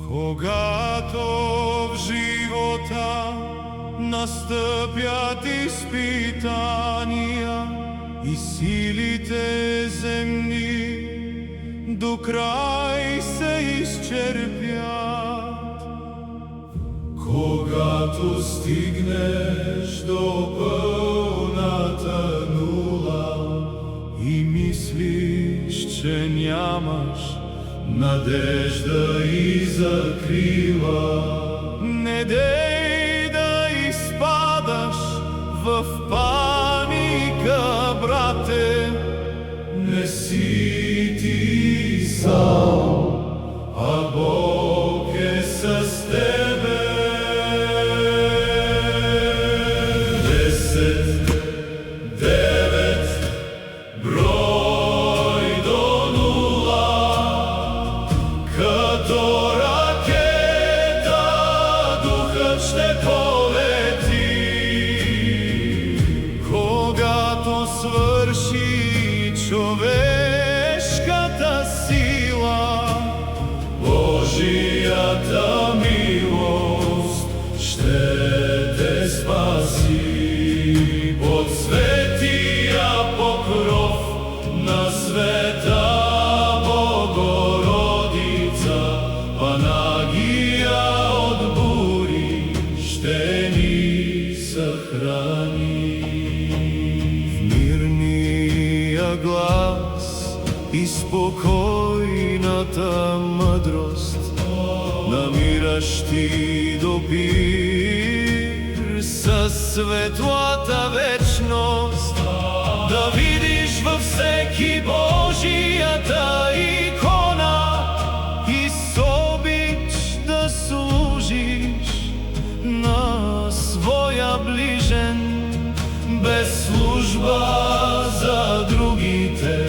Когато в живота настъпят изпитания и силите земни до край се изчерпят, когато стигнеш до пълната нула и мислиш, че нямаш надежда и закрила, не дей да изпадаш в паника, брате. Не си ти сам, а Бог е с тебе. 10, 9, брой до нула, като ракета духът ще полети. Когато свърши човешката сила, Божията милост ще те спаси. Под светия покров на света Богородица, Панагия от бури ще ни съхрани. В мирния глас и спокойната мъдрост, намиращи допир със светлата вечност, да видиш във всеки Божията икона и с обич да служиш на своя ближен. Без служба за другите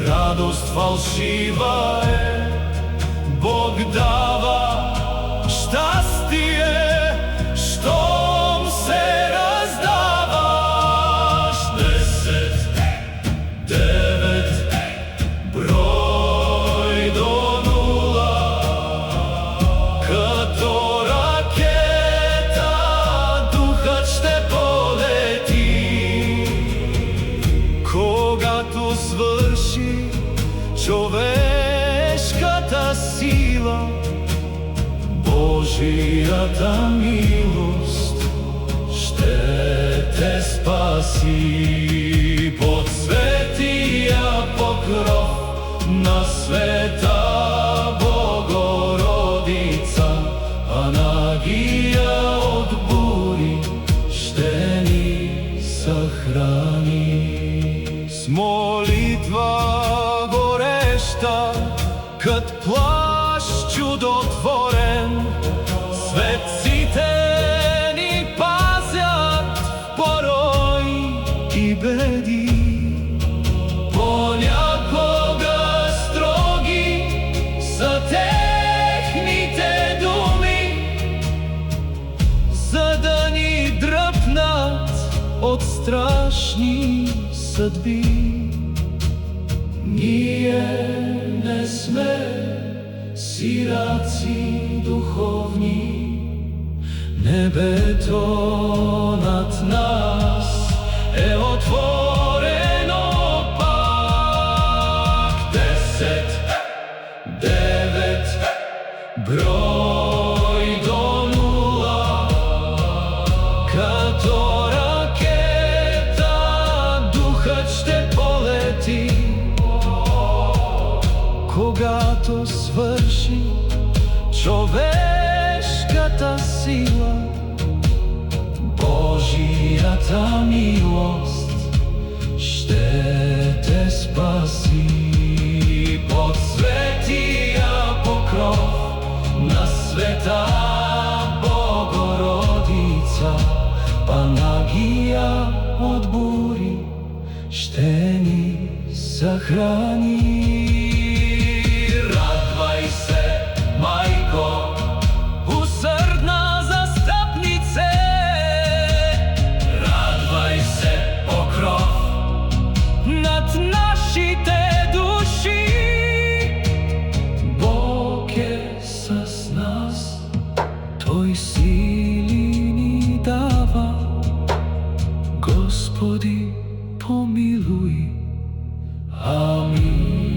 радост фалшива е. Бог дава щастие, щом се раздаваш. 10, 9, брой до нула, като ракета духът ще полети. Когато свърши човешката сила, Божията милост ще те спаси. Под светия покров на света Богородица, Панагия от бури ще ни съхрани. С молитва гореща, кът плащ чудотворен, светците ни пазят порой и беди. Понякога строги са техните думи, за да ни дръпнат от страшни съдби. Ние не сме сираци духовни, небето над нас е отворено пак. 10, 9, брой до нула, като ракета духът ще полети. Когато свърши човешката сила, Божията милост ще те спаси. Под светия покров на света Богородица, Панагия от бури ще ни съхрани. Радвай се, майко, усърдна застъпнице. Радвай се, покров над нашите души. Бог е с Господи, помилуй. Амінь.